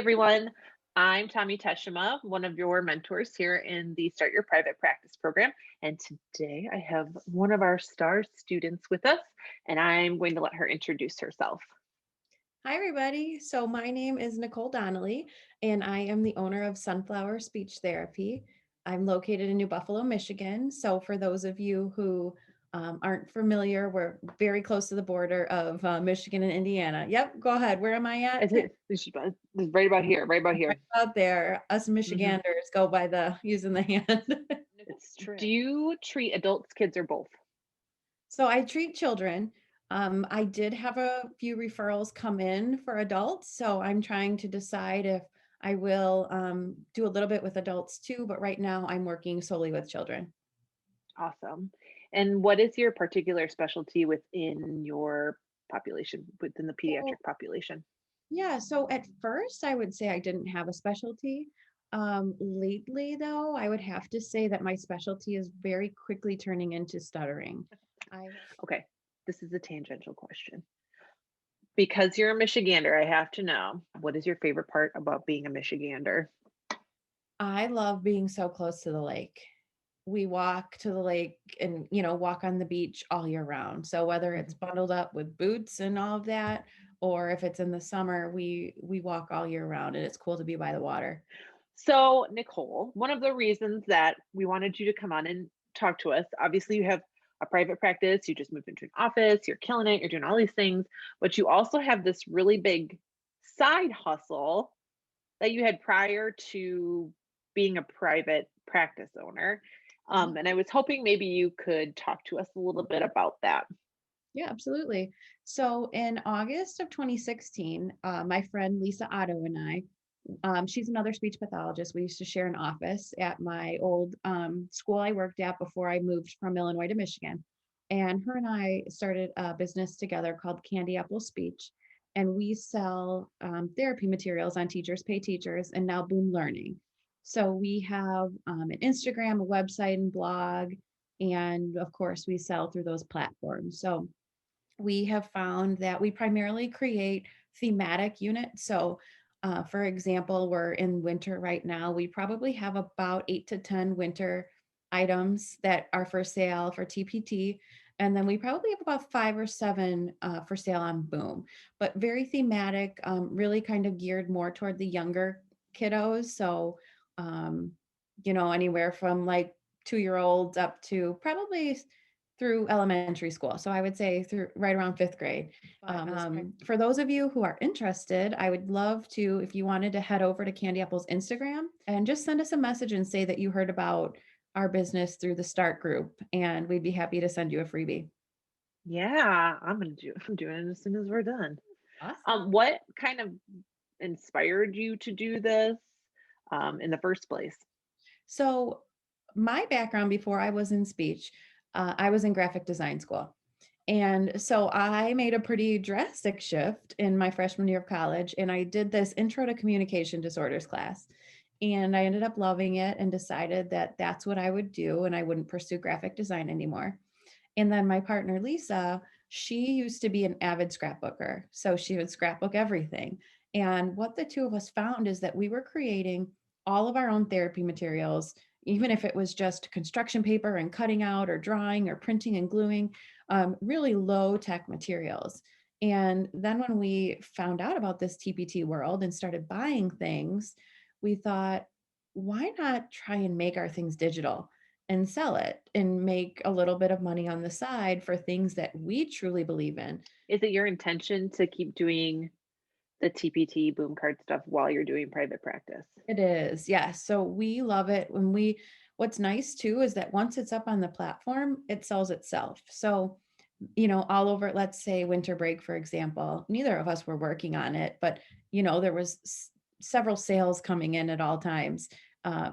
everyone. I'm Tommy Teshima, one of your mentors here in the Start Your Private Practice program. And today I have one of our star students with us, and I'm going to let her introduce herself. Hi, everybody. So my name is Nicole Donnelly, and I am the owner of Sunflower Speech Therapy. I'm located in New Buffalo, Michigan. So for those of you who aren't familiar, we're very close to the border of Michigan and Indiana. Yep, go ahead. Where am I at? Is it this is right about here, right about Right here. out there. Us Mhm. Michiganders go by the using the hand. It's true. Do you treat adults, kids, or both? So I treat children. I did have a few referrals come in for adults, so I'm trying to decide if I will do a little bit with adults too, but right now I'm working solely with children. Awesome. And what is your particular specialty within your population, within the So, pediatric population? yeah, so at first I would say I didn't have a specialty. Lately, though, I would have to say that my specialty is very quickly turning into stuttering. I Okay, this is a tangential question. Because you're a Michigander, I have to know, what is your favorite part about being a Michigander? I love being so close to the lake. We walk to the lake and, walk on the beach all year round. So whether it's Mhm. bundled up with boots and all of that, or if it's in the summer, we walk all year round and it's cool to be by the water. So, Nicole, one of the reasons that we wanted you to come on and talk to us, obviously, you have a private practice, you just moved into an office, you're killing it, you're doing all these things, but you also have this really big side hustle that you had prior to being a private practice owner. Mhm. And I was hoping maybe you could talk to us a little bit about that. Yeah, absolutely. So in August of 2016, my friend Lisa Otto and I, she's another speech pathologist. We used to share an office at my old school I worked at before I moved from Illinois to Michigan. And her and I started a business together called Candy Apple Speech. And we sell therapy materials on Teachers Pay Teachers and now Boom Learning. So we have an Instagram, a website, and blog. And of course, we sell through those platforms. So we have found that we primarily create thematic units. So, for example, we're in winter right now. We probably have about 8 to 10 winter items that are for sale for TPT. And then we probably have about 5 or 7 for sale on Boom, but very thematic, really kind of geared more toward the younger kiddos. So, um, anywhere from like 2 year olds up to probably through elementary school. So I would say through right around fifth grade. For those of you who are interested, I would love to, if you wanted to head over to Candy Apple's Instagram and just send us a message and say that you heard about our business through the Start group, and we'd be happy to send you a freebie. Yeah, I'm doing it as soon as we're done. Awesome. What kind of inspired you to do this in the first place? So, my background before I was in speech, I was in graphic design school. And so I made a pretty drastic shift in my freshman year of college, and I did this intro to communication disorders class. And I ended up loving it and decided that that's what I would do, and I wouldn't pursue graphic design anymore. And then my partner, Lisa, she used to be an avid scrapbooker. So she would scrapbook everything. And what the two of us found is that we were creating all of our own therapy materials, even if it was just construction paper and cutting out or drawing or printing and gluing, really low tech materials. And then when we found out about this TPT world and started buying things, we thought, why not try and make our things digital and sell it and make a little bit of money on the side for things that we truly believe in? Is it your intention to keep doing the TPT boom card stuff while you're doing private practice? It is, yes. So we love it when what's nice too is that once it's up on the platform, it sells itself. So, all over, let's say winter break, for example, neither of us were working on it, but, there was several sales coming in at all times.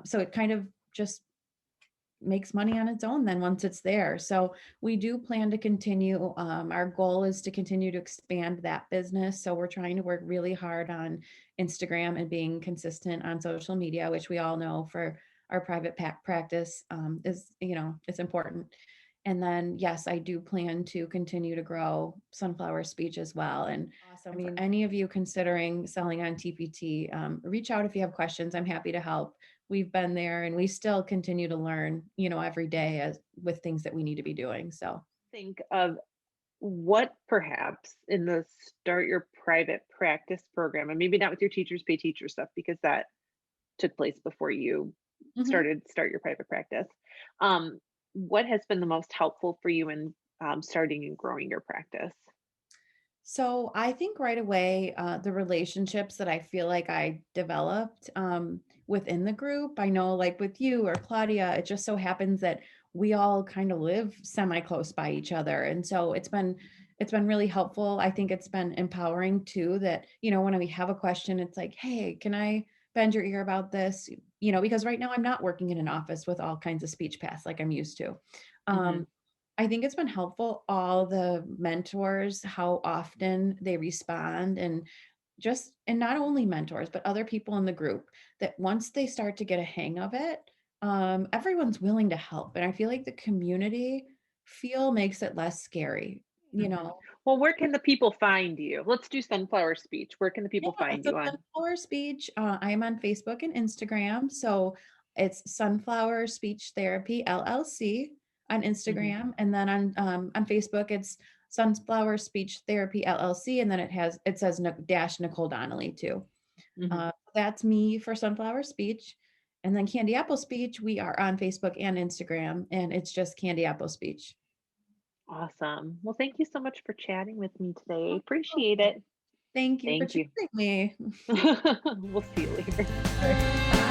So it kind of just makes money on its own then once it's there. So we do plan to continue. Our goal is to continue to expand that business. So we're trying to work really hard on Instagram and being consistent on social media, which we all know for our private practice is, it's important. And then, yes, I do plan to continue to grow sunflower speech as well. And awesome. For any of you considering selling on TPT, reach out if you have questions. I'm happy to help. We've been there and we still continue to learn, every day as with things that we need to be doing. So Think of what perhaps in the start your private practice program, and maybe not with your teachers pay teacher stuff because that took place before you mhm. start your private practice. Um, what has been the most helpful for you in starting and growing your practice? So I think right away, the relationships that I feel like I developed within the group, I know like with you or Claudia, it just so happens that we all kind of live semi close by each other. And so it's been really helpful. I think it's been empowering too that, when we have a question, it's like, hey, can I bend your ear about this? Because right now I'm not working in an office with all kinds of speech paths like I'm used to. Hmm. Um, I think it's been helpful, all the mentors, how often they respond and not only mentors, but other people in the group that once they start to get a hang of it, everyone's willing to help. And I feel like the community feel makes it less scary, you Hmm. know? Well, where can the people find you? Let's do sunflower speech. Where can the Yeah, people find so you on? Sunflower Speech, I am on Facebook and Instagram. So it's Sunflower Speech Therapy LLC on Hmm. Instagram, and then on Facebook it's Sunflower Speech Therapy LLC, and then it says dash Nicole Donnelly too. Hmm. That's me for Sunflower Speech, and then Candy Apple Speech. We are on Facebook and Instagram, and it's just Candy Apple Speech. Awesome. Well, thank you so much for chatting with me today. Appreciate it. Thank you for Thank you. choosing me. We'll see you later. Bye.